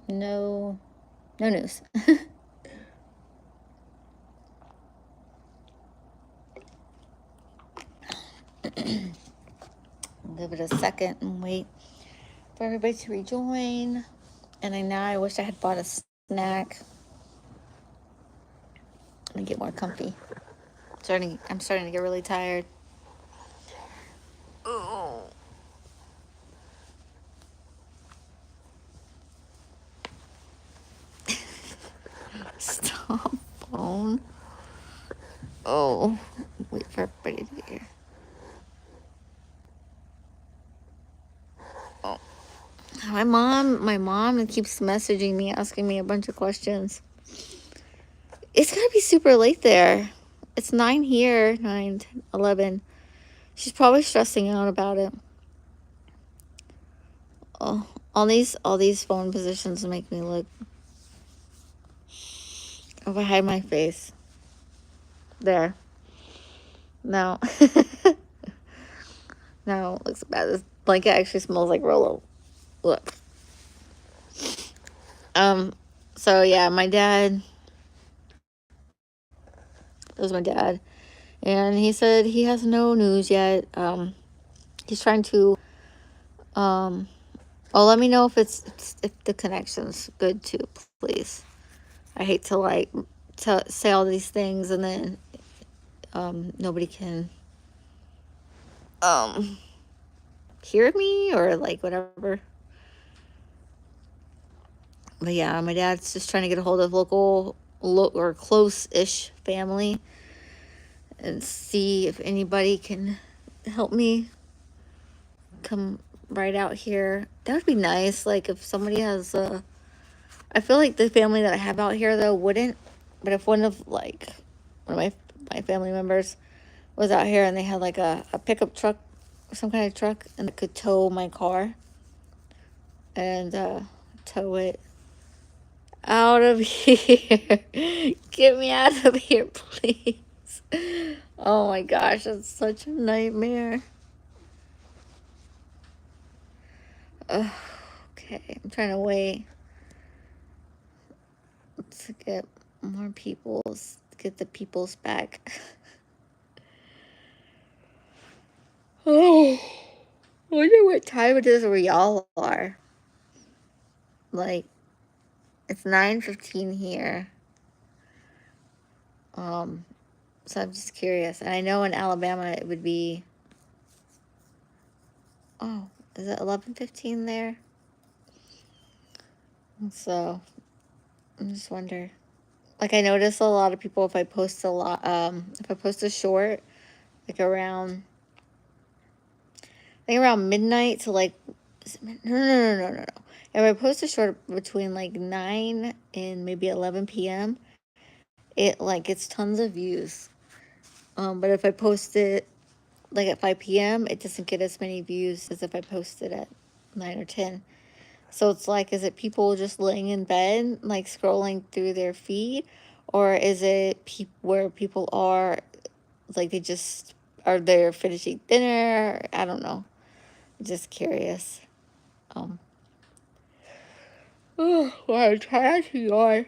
no news. Give it a second and wait for everybody to rejoin. And I wish I had bought a snack and get more comfy. I'm starting to get really tired. Oh. Stop phone. Oh, wait for everybody to get here. Oh, my mom keeps messaging me, asking me a bunch of questions. It's gotta be super late there. It's 9 here, 9, 10, 11. She's probably stressing out about it. Oh, all these phone positions make me look. If I hide my face, there. No, no, it looks bad. This blanket actually smells like Rolo. Look. So yeah, my dad. It was my dad, and he said he has no news yet. He's trying to. Oh, let me know if if the connection's good too, please. I hate to say all these things and then nobody can hear me or like whatever. But yeah, my dad's just trying to get a hold of local or close-ish family and see if anybody can help me come right out here. That would be nice. Like if somebody has I feel like the family that I have out here though wouldn't, but if one of my family members was out here and they had like a pickup truck, some kind of truck, and it could tow my car and tow it out of here. Get me out of here, please. Oh my gosh, that's such a nightmare. Okay, I'm trying to wait to get more get the peoples back. Oh, I wonder what time it is where y'all are. Like, it's 9:15 here. So I'm just curious. And I know in Alabama it would be. Oh, is it 11:15 there? So I just wonder. Like I notice a lot of people if I post if I post a short, like around I think around midnight to like no. If I post a short between like 9 and maybe 11 p.m., it like gets tons of views. But if I post it like at 5 p.m., it doesn't get as many views as if I post it at 9 or 10. So it's like, is it people just laying in bed, like scrolling through their feed? Or is it where people are, like they just are there finishing dinner? I don't know. Just curious. Oh, I'm trying to yawn.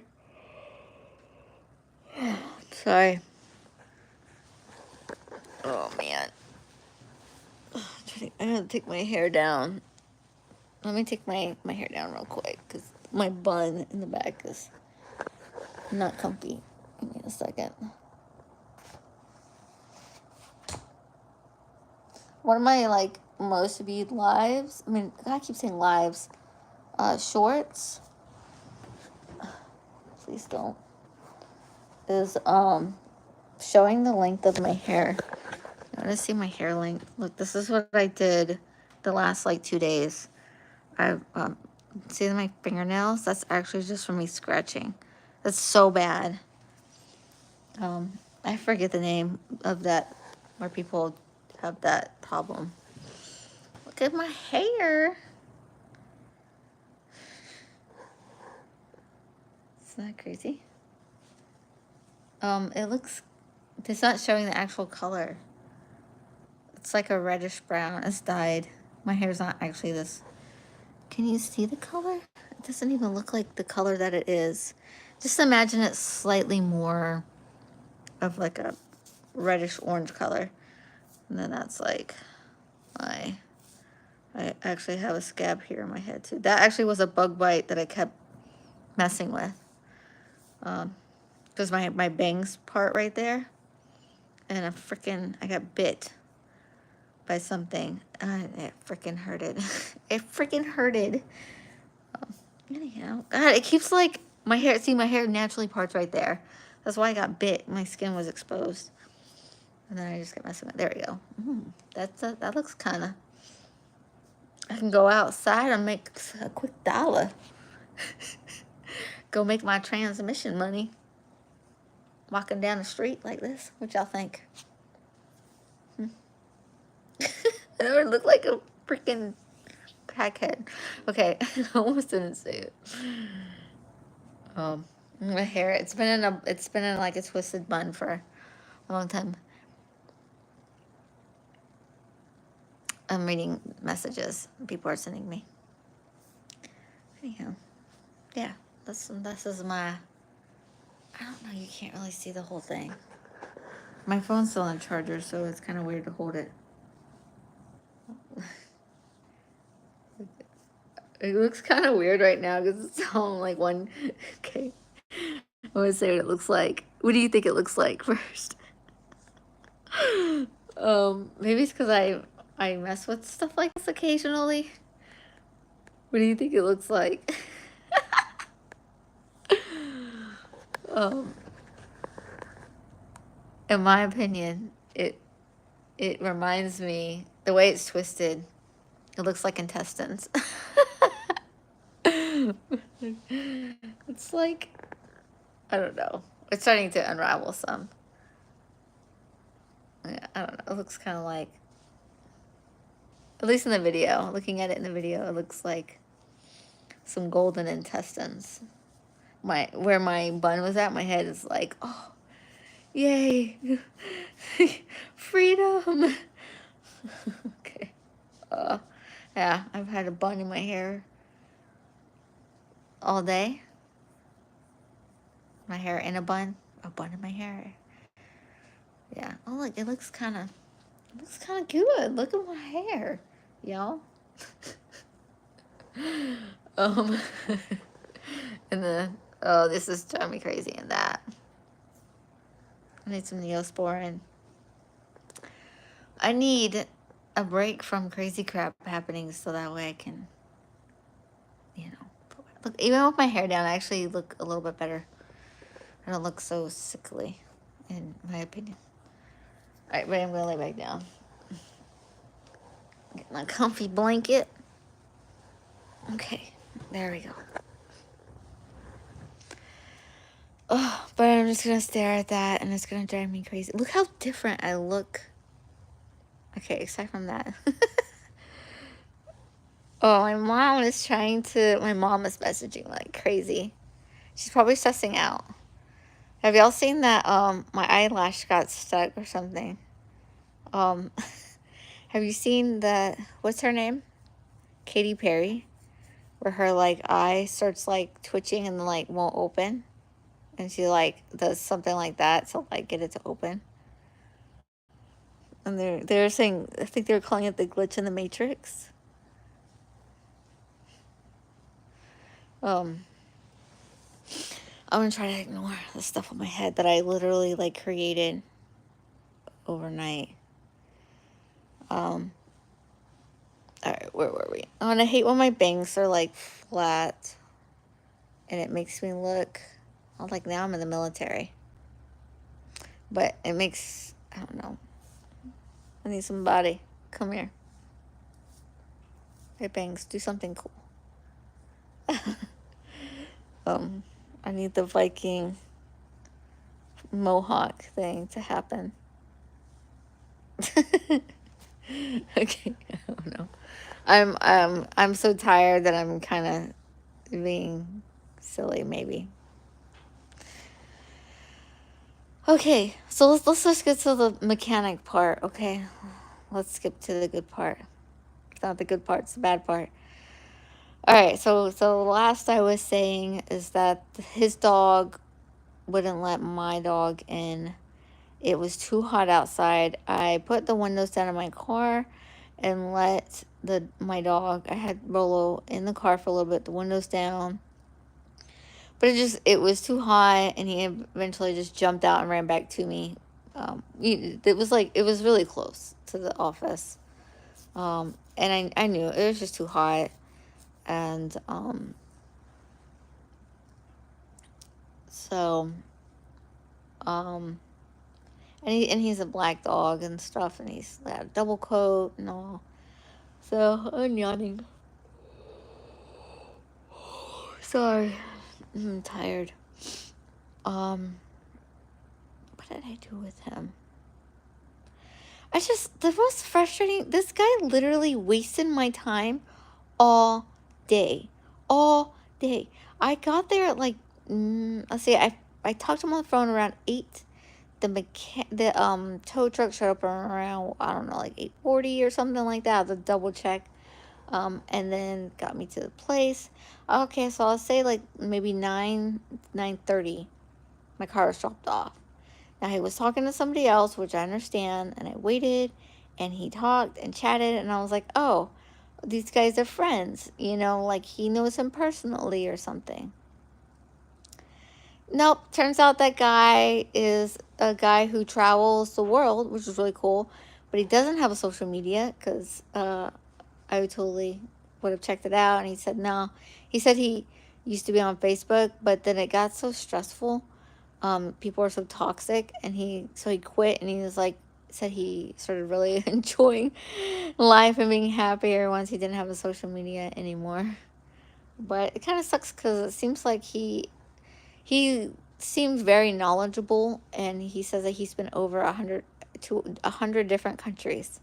Sorry. Oh, man. I gotta take my hair down. Let me take my hair down real quick because my bun in the back is not comfy. Give me a second. One of my like most viewed lives, I keep saying lives, shorts, please don't, is showing the length of my hair. I want to see my hair length. Look, this is what I did the last like 2 days. I see my fingernails? That's actually just from me scratching. That's so bad. I forget the name of that, where people have that problem. Look at my hair. Isn't that crazy? It's not showing the actual color. It's like a reddish brown. It's dyed. My hair's not actually this. Can you see the color? It doesn't even look like the color that it is. Just imagine it slightly more of like a reddish orange color. And then that's like I actually have a scab here in my head too. That actually was a bug bite that I kept messing with. Because my bangs part right there. And I got bit by something. It freaking hurted. It freaking hurted. Anyhow, God, it keeps like my hair. See, my hair naturally parts right there. That's why I got bit. My skin was exposed. And then I just kept messing with it. There we go. That looks kind of... I can go outside and make a quick dollar. Go make my transmission money. Walking down the street like this. What y'all think? I never look like a freaking crackhead. Okay, I almost didn't say it. My hair, it's been in like a twisted bun for a long time. I'm reading messages people are sending me. Anyhow, yeah, this is my... I don't know, you can't really see the whole thing. My phone's still on charger, so it's kind of weird to hold it. It looks kind of weird right now because it's all like one... Okay, I want to say what it looks like. What do you think it looks like first? Maybe it's because I mess with stuff like this occasionally. What do you think it looks like? In my opinion, it reminds me, the way it's twisted, it looks like intestines. It's like, I don't know. It's starting to unravel some. Yeah, I don't know. It looks kind of like, at least in the video, looking at it in the video, it looks like some golden intestines. Where my bun was at, my head is like, oh, yay, freedom. Okay. Yeah, I've had a bun in my hair all day. My hair in a bun in my hair. Yeah. Oh, look, it looks kind of good. Look at my hair, y'all. And this is driving me crazy in that. I need some Neosporin. I need a break from crazy crap happening so that way I can, look, even with my hair down, I actually look a little bit better. I don't look so sickly, in my opinion. All right, but I'm going to lay back down. Get my comfy blanket. Okay, there we go. Oh, but I'm just going to stare at that, and it's going to drive me crazy. Look how different I look. Okay, aside from that. Oh, my mom is messaging like crazy. She's probably stressing out. Have y'all seen that my eyelash got stuck or something? Have you seen what's her name? Katy Perry, where her like eye starts like twitching and then like won't open, and she like does something like that to like get it to open. And they're saying, I think they were calling it the glitch in the Matrix. I'm gonna try to ignore the stuff on my head that I literally like created overnight. All right, where were we? Oh, and I hate when my bangs are like flat, and it makes me look like now I'm in the military. But it makes, I don't know. I need somebody. Come here. Hey, bangs, do something cool. I need the Viking mohawk thing to happen. Okay, I don't know. I'm so tired that I'm kind of being silly, maybe. Okay, so let's just get to the mechanic part. Okay, let's skip to the good part. It's not the good part; it's the bad part. All right, so last I was saying is that his dog wouldn't let my dog in. It was too hot outside. I put the windows down in my car and let my dog. I had Rolo in the car for a little bit, the windows down. But it was too hot, and he eventually just jumped out and ran back to me. It was really close to the office. And I knew it was just too hot. And so um and he's a black dog and stuff, and he's got a double coat and all. So I'm yawning. Sorry, I'm tired. Um, what did I do with him? The most frustrating. This guy literally wasted my time all day, all day. I got there at like, let's see, I talked to him on the phone around 8. The tow truck showed up around, I don't know, like 8:40 or something like that. The double check. And then got me to the place. Okay, so I'll say like maybe 9:30. My car was dropped off. Now he was talking to somebody else, which I understand, and I waited, and he talked and chatted, and I was like, oh, these guys are friends, like he knows him personally or something. Nope, turns out that guy is a guy who travels the world, which is really cool, but he doesn't have a social media because I totally would have checked it out, and he said no. He said he used to be on Facebook, but then it got so stressful. People are so toxic, and he quit, and he was like, said he started really enjoying life and being happier once he didn't have a social media anymore. But it kind of sucks because it seems like he seems very knowledgeable, and he says that he's been over 100 different countries.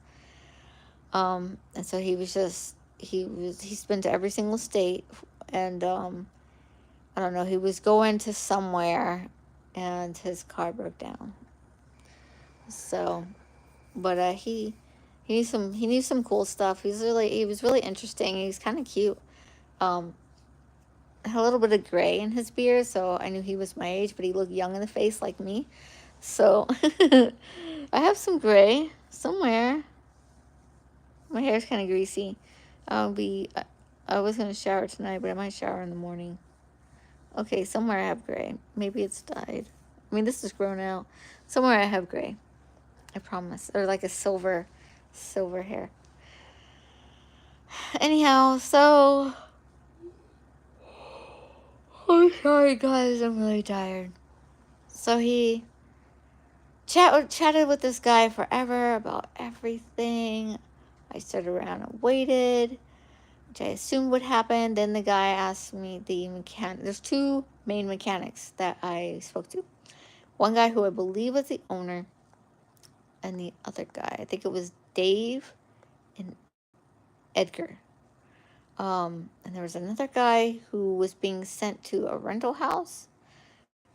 And so he's been to every single state, and I don't know, he was going to somewhere, and his car broke down. So, but he knew some cool stuff. He was really interesting. He's kind of cute. Um, had a little bit of gray in his beard, so I knew he was my age, but he looked young in the face like me. So I have some gray somewhere. My hair's kind of greasy. I was going to shower tonight, but I might shower in the morning. Okay, somewhere I have gray. Maybe it's dyed. I mean, this is grown out. Somewhere I have gray. I promise. Or like a silver hair. Anyhow, so I'm sorry, guys. I'm really tired. So he chatted with this guy forever about everything. I stood around and waited, which I assumed would happen. Then the guy asked me, there's 2 main mechanics that I spoke to. One guy who I believe was the owner, and the other guy, I think it was Dave and Edgar. And there was another guy who was being sent to a rental house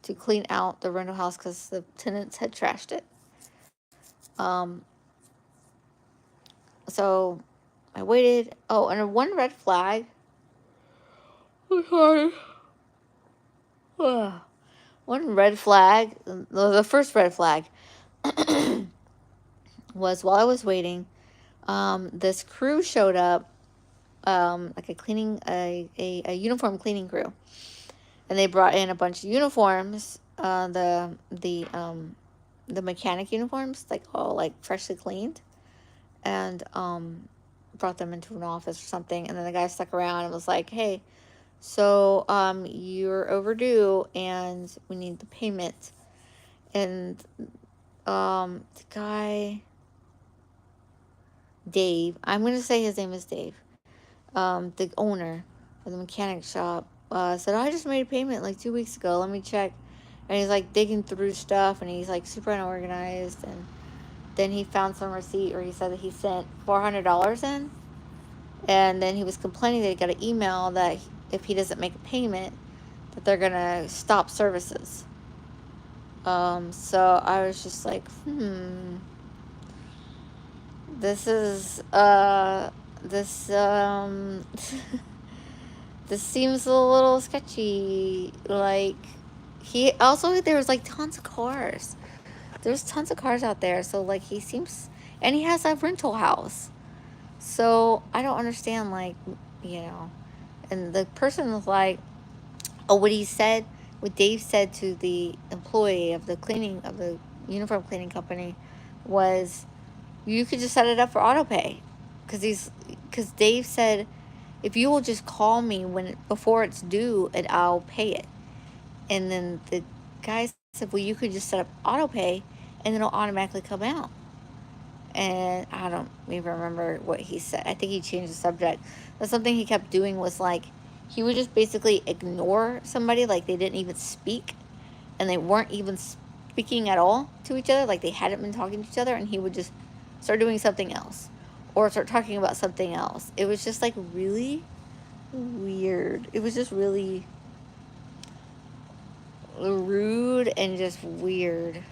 to clean out the rental house because the tenants had trashed it. So I waited. Oh, and one red flag. I'm sorry. One red flag, the first red flag, was while I was waiting, this crew showed up, like a uniform cleaning crew, and they brought in a bunch of uniforms, the mechanic uniforms, like all like freshly cleaned, and brought them into an office or something, and then the guy stuck around and was like, hey, so you're overdue and we need the payment. And the guy, Dave, I'm going to say his name is Dave, the owner of the mechanic shop, said, I just made a payment like 2 weeks ago. Let me check. And he's like digging through stuff, and he's like super unorganized. And then he found some receipt where he said that he sent $400 in. And then he was complaining that he got an email that if he doesn't make a payment, that they're going to stop services. So I was just like, this is, this seems a little sketchy. Like, he also, there was like tons of cars. There's tons of cars out there. So, like, he seems, and he has a rental house. So, I don't understand, like, you know. And the person was like, oh, what Dave said to the employee of the uniform cleaning company was, you could just set it up for auto pay. Because Dave said, if you will just call me before it's due and I'll pay it. And then the guy said, well, you could just set up auto pay and then it'll automatically come out. And I don't even remember what he said. I think he changed the subject. But something he kept doing was like, he would just basically ignore somebody, like they didn't even speak and they weren't even speaking at all to each other, like they hadn't been talking to each other, and he would just start doing something else or start talking about something else. It was just like really weird. It was just really rude and just weird.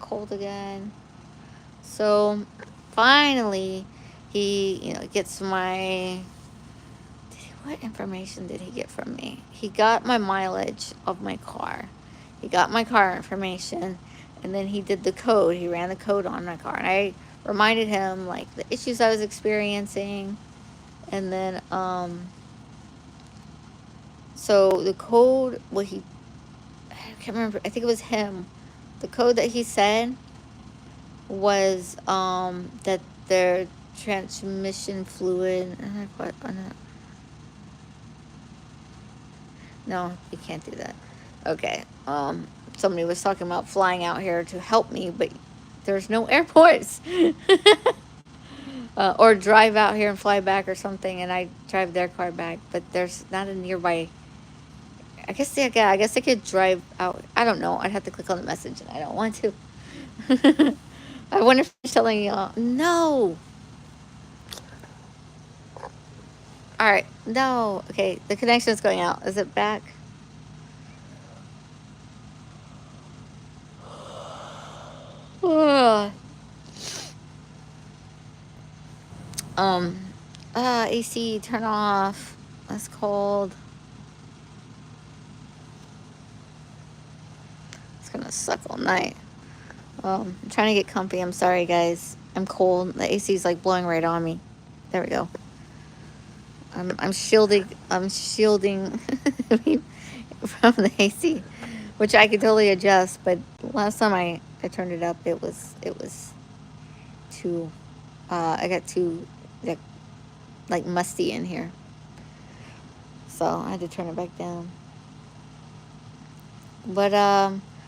Cold again. So finally he, gets what information did he get from me? He got my mileage of my car. He got my car information, and then he did the code. He ran the code on my car, and I reminded him like the issues I was experiencing, and then so the code, I can't remember. I think it was him. The code that he said was that their transmission fluid. No, you can't do that. Okay. Somebody was talking about flying out here to help me, but there's no airports. Or drive out here and fly back or something, and I drive their car back, but there's not a nearby. I guess they could drive out. I don't know. I'd have to click on the message, and I don't want to. I wonder if he's telling y'all. No. All right. No. Okay. The connection is going out. Is it back? AC, turn off. That's cold. It's gonna suck all night. I'm trying to get comfy. I'm sorry, guys. I'm cold. The AC is like blowing right on me. There we go. I'm shielding from the AC, which I could totally adjust. But last time I turned it up, it was too. I got too like musty in here, so I had to turn it back down. But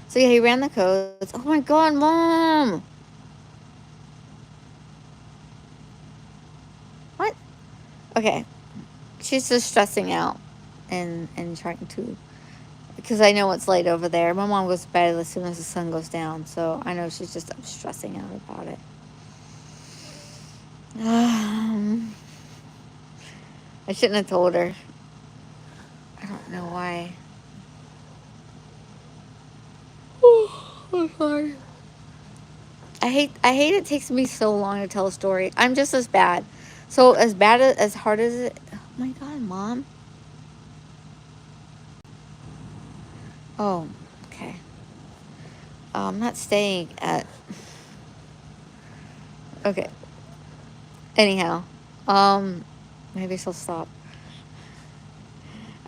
so yeah, he ran the codes. Oh my God, Mom! What? Okay, she's just stressing out and trying to, because I know it's late over there. My mom goes to bed as soon as the sun goes down, so I know she's just stressing out about it. I shouldn't have told her. I don't know why. I'm sorry. I hate it takes me so long to tell a story. I'm just as bad. So as bad as hard as it. Oh my God, Mom. Oh, okay. I'm not staying at. Okay. Anyhow, maybe she'll stop.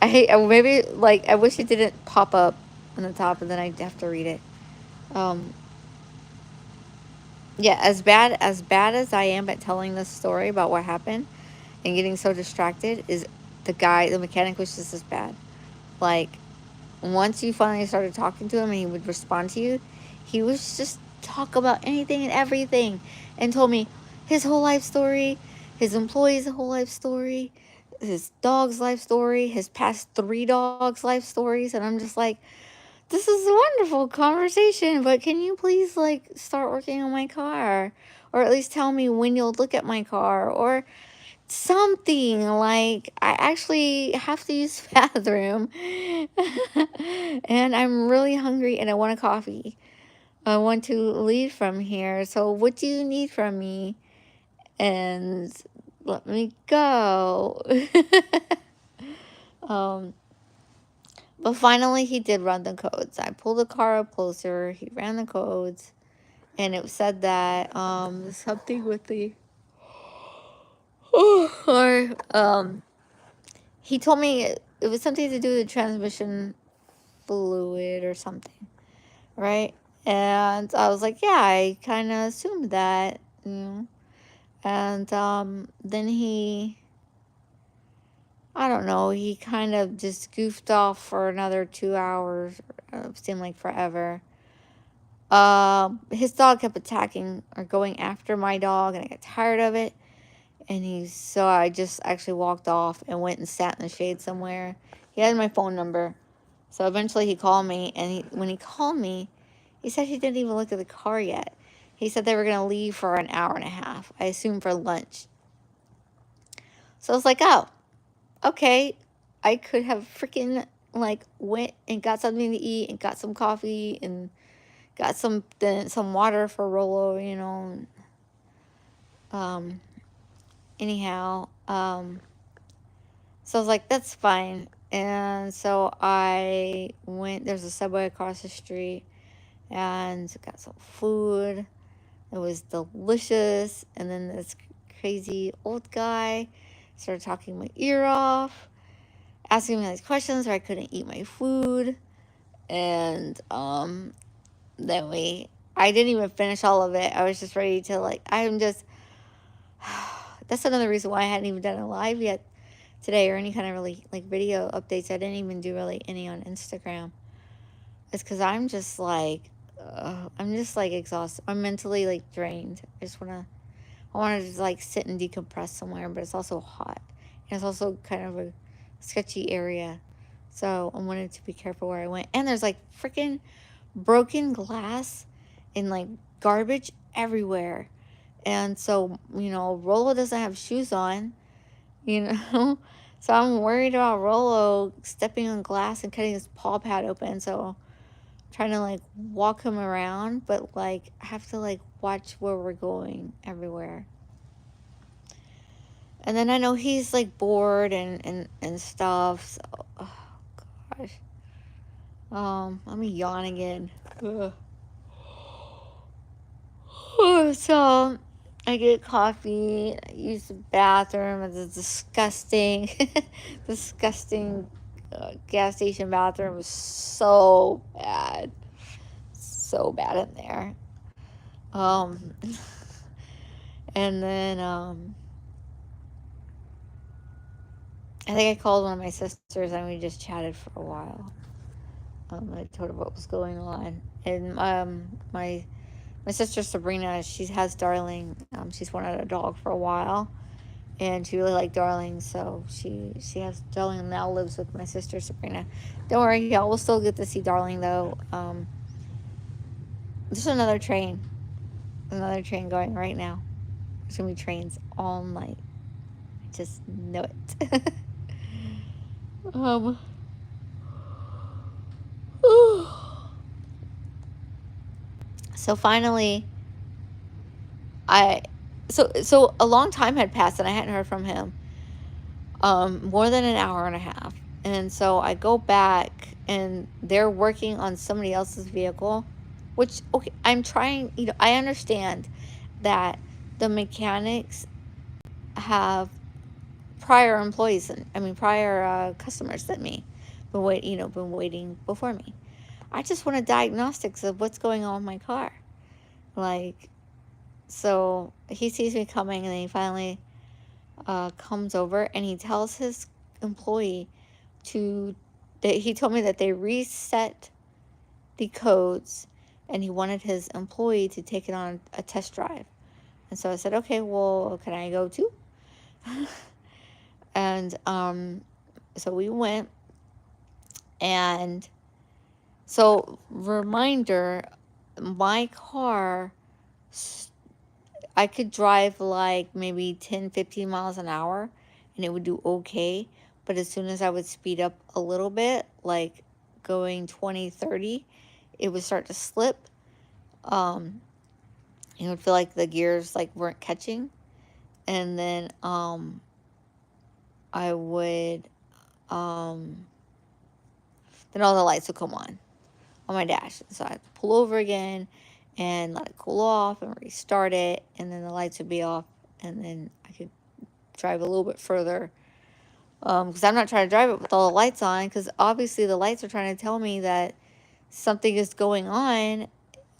Maybe like I wish it didn't pop up on the top, and then I'd have to read it. Yeah, as bad as I am at telling this story about what happened and getting so distracted, is the mechanic was just as bad. Like, once you finally started talking to him and he would respond to you, he was just talk about anything and everything, and told me his whole life story, his employees' whole life story, his dog's life story, his past 3 dogs' life stories, and I'm just like, this is a wonderful conversation, but can you please like start working on my car, or at least tell me when you'll look at my car, or something. Like, I actually have to use the bathroom and I'm really hungry and I want a coffee. I want to leave from here. So what do you need from me? And let me go. But finally he did run the codes. I pulled the car up closer. He ran the codes. And it said that something with the or he told me it was something to do with the transmission fluid or something, right? And I was like, yeah, I kind of assumed that, you know. And then I don't know, he kind of just goofed off for another 2 hours. Seemed like forever. His dog kept attacking or going after my dog, and I got tired of it. And so I just actually walked off and went and sat in the shade somewhere. He had my phone number. So eventually he called me, and when he called me, he said he didn't even look at the car yet. He said they were going to leave for an hour and a half. I assume for lunch. So I was like, oh, okay. I could have freaking, like, went and got something to eat and got some coffee and got some water for Rolo, you know. Anyhow, so I was like, that's fine. And so I went, there's a Subway across the street, and got some food. It was delicious. And then this crazy old guy started talking my ear off, asking me these questions where I couldn't eat my food. And then I didn't even finish all of it. I was just ready to, like, that's another reason why I hadn't even done a live yet today, or any kind of really, like, video updates. I didn't even do really any on Instagram. It's because I'm just like exhausted. I'm mentally, like, drained. I want to just, like, sit and decompress somewhere, but it's also hot. And it's also kind of a sketchy area. So I wanted to be careful where I went. And there's, like, freaking broken glass and, like, garbage everywhere. And so, you know, Rolo doesn't have shoes on, you know. So I'm worried about Rolo stepping on glass and cutting his paw pad open. So I'm trying to, like, walk him around, but, like, I have to, like, watch where we're going everywhere. And then I know he's, like, bored and stuff. So, oh gosh. Let me yawn again. Ugh. So I get coffee. I use the bathroom. It's a disgusting, disgusting gas station bathroom. It was so bad, so bad in there. And then I think I called one of my sisters and we just chatted for a while. I told her what was going on, and my sister Sabrina, she has Darling. She's wanted a dog for a while, and she really liked Darling, so she has Darling and now lives with my sister Sabrina. Don't worry, y'all. We'll still get to see Darling though. There's another train going right now. There's gonna be trains all night. I just know it. So finally, so a long time had passed and I hadn't heard from him. More than an hour and a half. And so I go back and they're working on somebody else's vehicle, which, okay, I'm trying, you know, I understand that the mechanics have prior employees, prior customers than me, been waiting before me. I just want a diagnostics of what's going on with my car. Like, so he sees me coming and then he finally comes over and he tells his employee he told me that they reset the codes and he wanted his employee to take it on a test drive. And so I said, okay, well, can I go too? And so we went. And so, reminder, my car, I could drive like maybe 10, 15 miles an hour and it would do okay. But as soon as I would speed up a little bit, like going 20, 30, it would start to slip. It would feel like the gears, like, weren't catching. and then I would then all the lights would come on my dash. So I have to pull over again and let it cool off and restart it, and then the lights would be off, and then I could drive a little bit further. Because I'm not trying to drive it with all the lights on, because obviously the lights are trying to tell me that something is going on.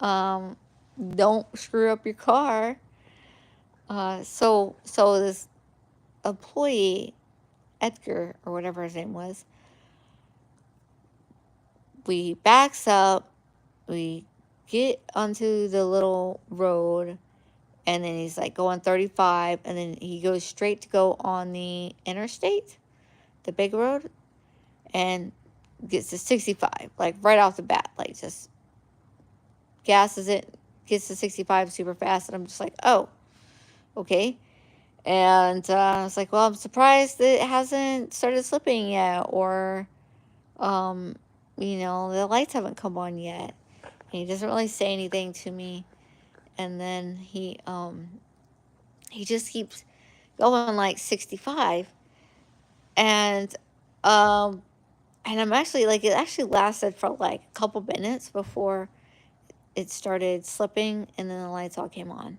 Don't screw up your car. So this employee, Edgar, or whatever his name was, we backs up, we get onto the little road, and then he's like going 35, and then he goes straight to go on the interstate, the big road, and gets to 65, like right off the bat, like just gasses it, gets to 65 super fast, and I'm just like, oh, okay. And I was like, well, I'm surprised that it hasn't started slipping yet, or the lights haven't come on yet. And he doesn't really say anything to me. And then he just keeps going like 65. And I'm actually like, it actually lasted for like a couple minutes before it started slipping, and then the lights all came on.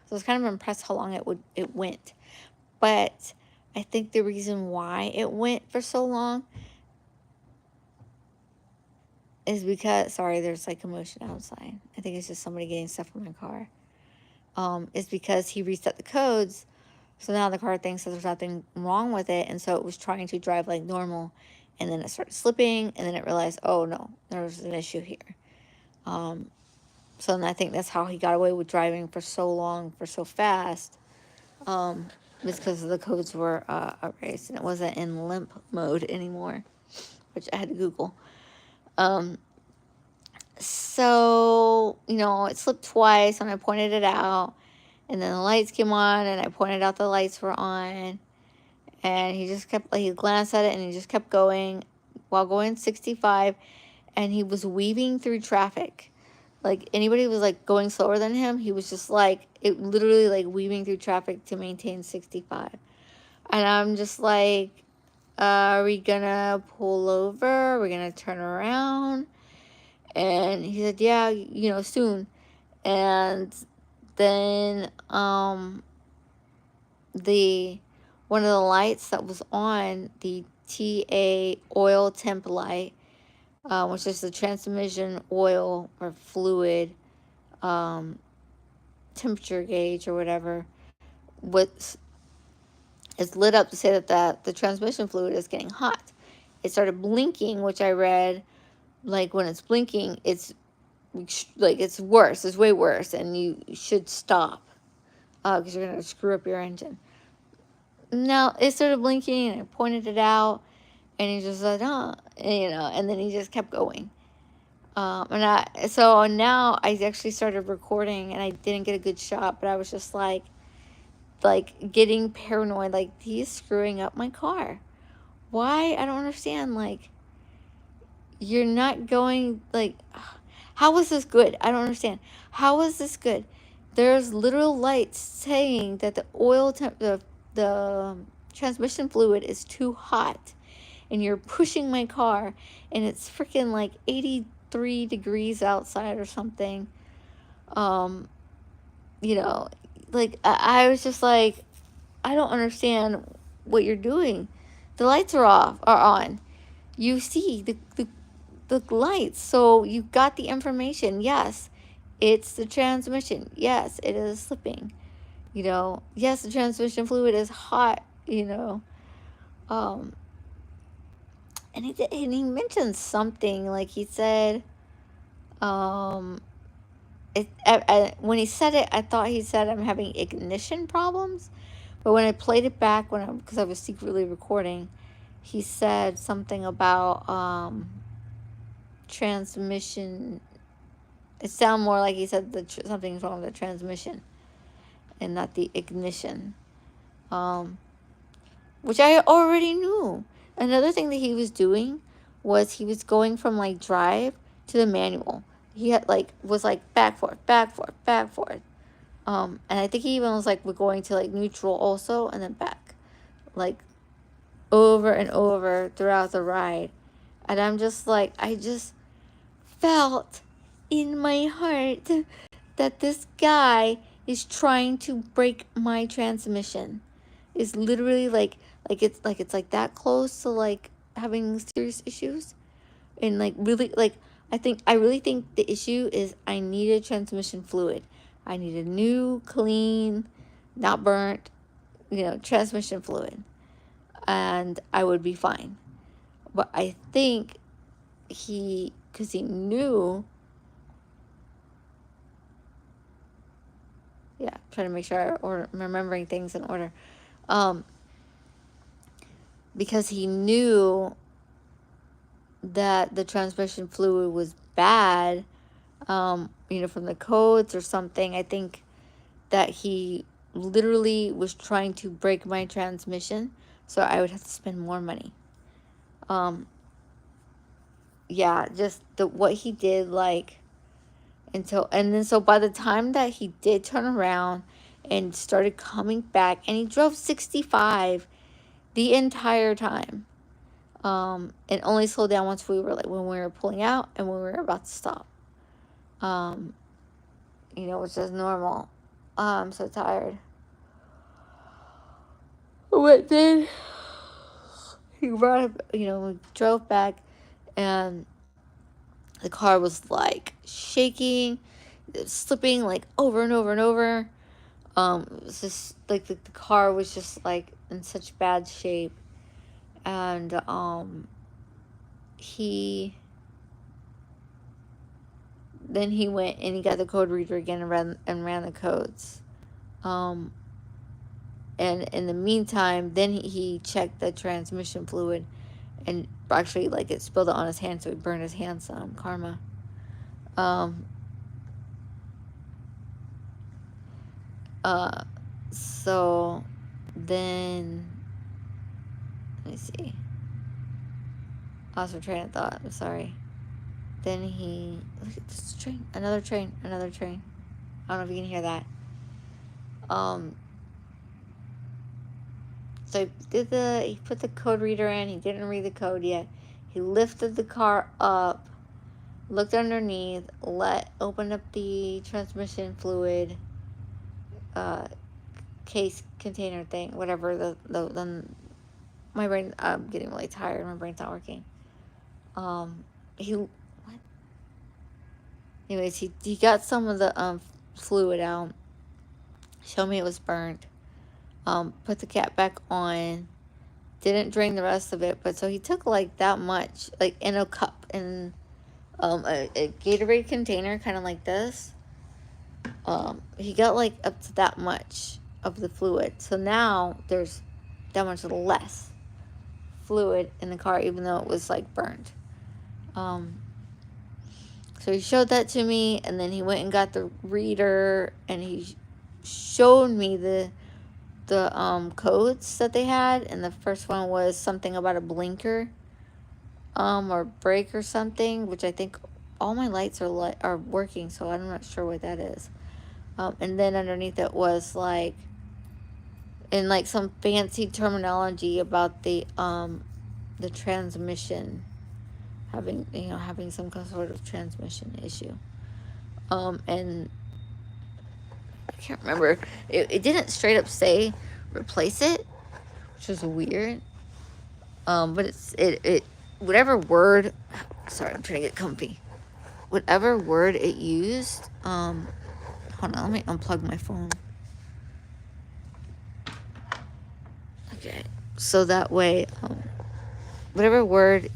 So I was kind of impressed how long it went. But I think the reason why it went for so long is because, sorry, there's like commotion outside. I think it's just somebody getting stuff from my car. Is because he reset the codes. So now the car thinks that there's nothing wrong with it. And so it was trying to drive like normal. And then it started slipping. And then it realized, oh no, there's an issue here. So then I think that's how he got away with driving for so long, for so fast. It's because the codes were erased. And it wasn't in limp mode anymore, which I had to Google. So, it slipped twice, and I pointed it out, and then the lights came on, and I pointed out the lights were on, and he just kept, like, he glanced at it, and he just kept going while going 65, and he was weaving through traffic. Like, anybody was, like, going slower than him, he was just, like, it literally, like, weaving through traffic to maintain 65. And I'm just like, are we gonna pull over? Are we gonna turn around? And he said, yeah, soon. And then one of the lights that was on, the TA oil temp light, which is the transmission oil or fluid temperature gauge or whatever, is lit up to say that the transmission fluid is getting hot. It started blinking, which I read, like, when it's blinking, it's like, it's worse. It's way worse, and you should stop because you're going to screw up your engine. Now, it started blinking, and I pointed it out, and he just said, and then he just kept going. So now I actually started recording, and I didn't get a good shot, but I was just like getting paranoid, like, he's screwing up my car. Why? I don't understand. Like, you're not going, like, how is this good? I don't understand. How is this good? There's literal lights saying that the transmission fluid is too hot, and you're pushing my car, and it's freaking like 83 degrees outside or something. Like, I was just like, I don't understand what you're doing. The lights are on. You see the lights, so you got the information. Yes, it's the transmission. Yes, it is slipping. Yes, the transmission fluid is hot. And he mentioned something, like, he said, when he said it, I thought he said I'm having ignition problems, but when I played it back, because I was secretly recording, he said something about transmission. It sounded more like he said that something's wrong with the transmission and not the ignition, which I already knew. Another thing that he was doing was he was going from, like, drive to the manual. He had, like, was like back, forth, back, forth, back, forth. And I think he even was like, we're going to like neutral also, and then back, like over and over throughout the ride. And I'm just like, I just felt in my heart that this guy is trying to break my transmission. Is literally like it's like that close to like having serious issues. And like really, like I really think the issue is I needed transmission fluid. I needed new, clean, not burnt, transmission fluid, and I would be fine. But I think because he knew, yeah, trying to make sure I'm remembering things in order, um, because he knew that the transmission fluid was bad, from the codes or something. I think that he literally was trying to break my transmission, so I would have to spend more money. Yeah, just what he did, like, and then so by the time that he did turn around and started coming back, and he drove 65 the entire time, and only slowed down once we were like when we were pulling out and when we were about to stop, which is normal. I'm so tired. But then he brought up, we drove back, and the car was like shaking, slipping like over and over and over. It was just like the car was just like in such bad shape, and he went and he got the code reader again and ran the codes. And in the meantime, then he checked the transmission fluid, and actually like it spilled it on his hand, so he burned his hand some. Karma. So then, let me see. Lost my train of thought. I'm sorry. Then look at this train. Another train. I don't know if you can hear that. So he put the code reader in. He didn't read the code yet. He lifted the car up, looked underneath, opened up the transmission fluid case container thing, whatever. My brain. I'm getting really tired. My brain's not working. Anyways, he got some of the fluid out. Showed me it was burnt. Put the cap back on. Didn't drain the rest of it, but so he took like that much, like in a cup, in a Gatorade container, kind of like this. He got like up to that much of the fluid. So now there's that much less fluid in the car, even though it was like burnt. So he showed that to me, and then he went and got the reader, and he showed me the codes that they had, and the first one was something about a blinker, or brake or something, which I think all my lights are working, so I'm not sure what that is. And then underneath it was like, in like some fancy terminology about the transmission having some sort of transmission issue. And I can't remember. It didn't straight up say replace it, which was weird. But it whatever word. Sorry, I'm trying to get comfy. Whatever word it used. Hold on, let me unplug my phone. Okay, so that way, whatever word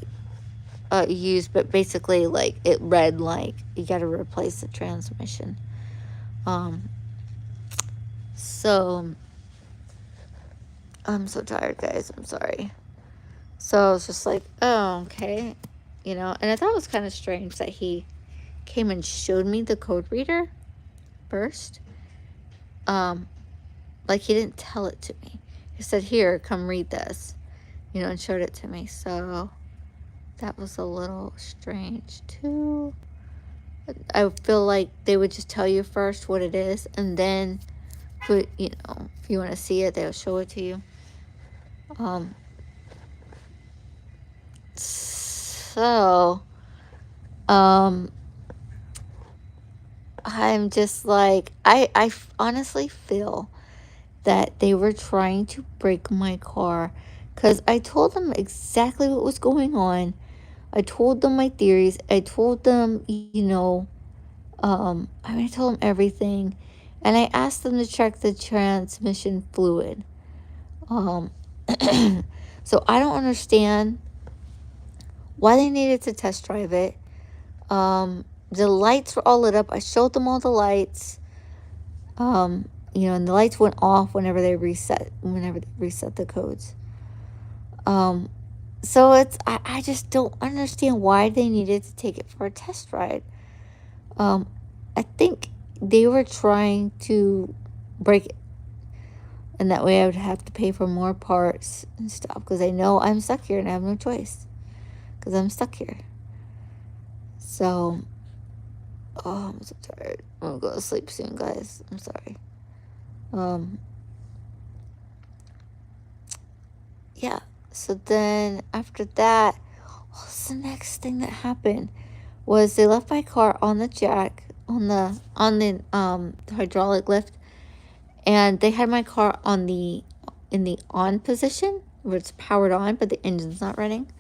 used, but basically like it read like you got to replace the transmission. So I'm so tired, guys. I'm sorry. So I was just like, oh, okay, and I thought it was kind of strange that he came and showed me the code reader first. Like he didn't tell it to me. He said, "Here, come read this," and showed it to me. So that was a little strange too. I feel like they would just tell you first what it is, and then, but if you want to see it, they'll show it to you. So, I'm just like, I honestly feel that they were trying to break my car, because I told them exactly what was going on. I told them my theories. I told them, I told them everything. And I asked them to check the transmission fluid. Um, so I don't understand why they needed to test drive it. The lights were all lit up. I showed them all the lights. And the lights went off whenever they reset the codes. So I just don't understand why they needed to take it for a test ride. I think they were trying to break it, and that way I would have to pay for more parts and stuff, because I know I'm stuck here and I have no choice, because I'm stuck here. So, I'm so tired. I'm gonna go to sleep soon, guys. I'm sorry. Yeah. So then after that, what's the next thing that happened? Was they left my car on the jack, on the hydraulic lift, and they had my car in the on position, where it's powered on but the engine's not running,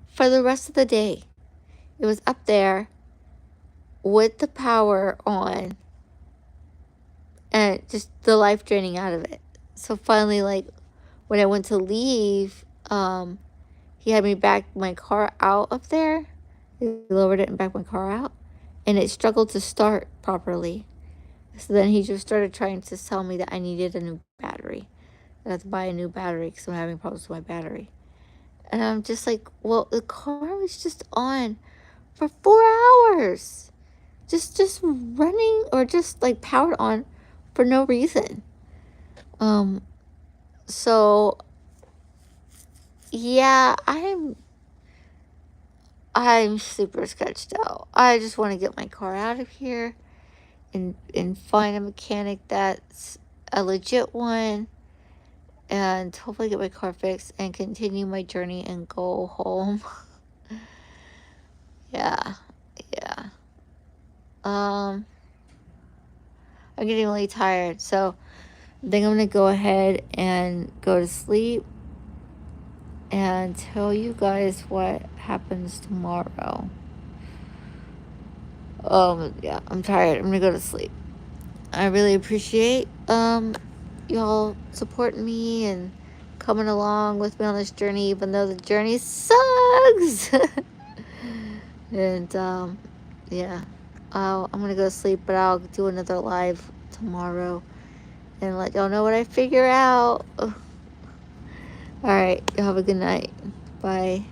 for the rest of the day. It was up there with the power on and just the life draining out of it. So finally, like, when I went to leave, he had me back my car out up there. He lowered it and backed my car out, and it struggled to start properly. So then he just started trying to tell me that I needed a new battery. I have to buy a new battery because I'm having problems with my battery. And I'm just like, well, the car was just on for 4 hours. Just running, or just like powered on for no reason. So yeah, I'm super sketched out. I just want to get my car out of here and find a mechanic that's a legit one, and hopefully get my car fixed and continue my journey and go home. Yeah. I'm getting really tired, so I think I'm gonna go ahead and go to sleep and tell you guys what happens tomorrow. Yeah, I'm tired. I'm gonna go to sleep. I really appreciate y'all supporting me and coming along with me on this journey, even though the journey sucks. And yeah, I'm gonna go to sleep, but I'll do another live tomorrow and let y'all know what I figure out. All right, y'all have a good night. Bye.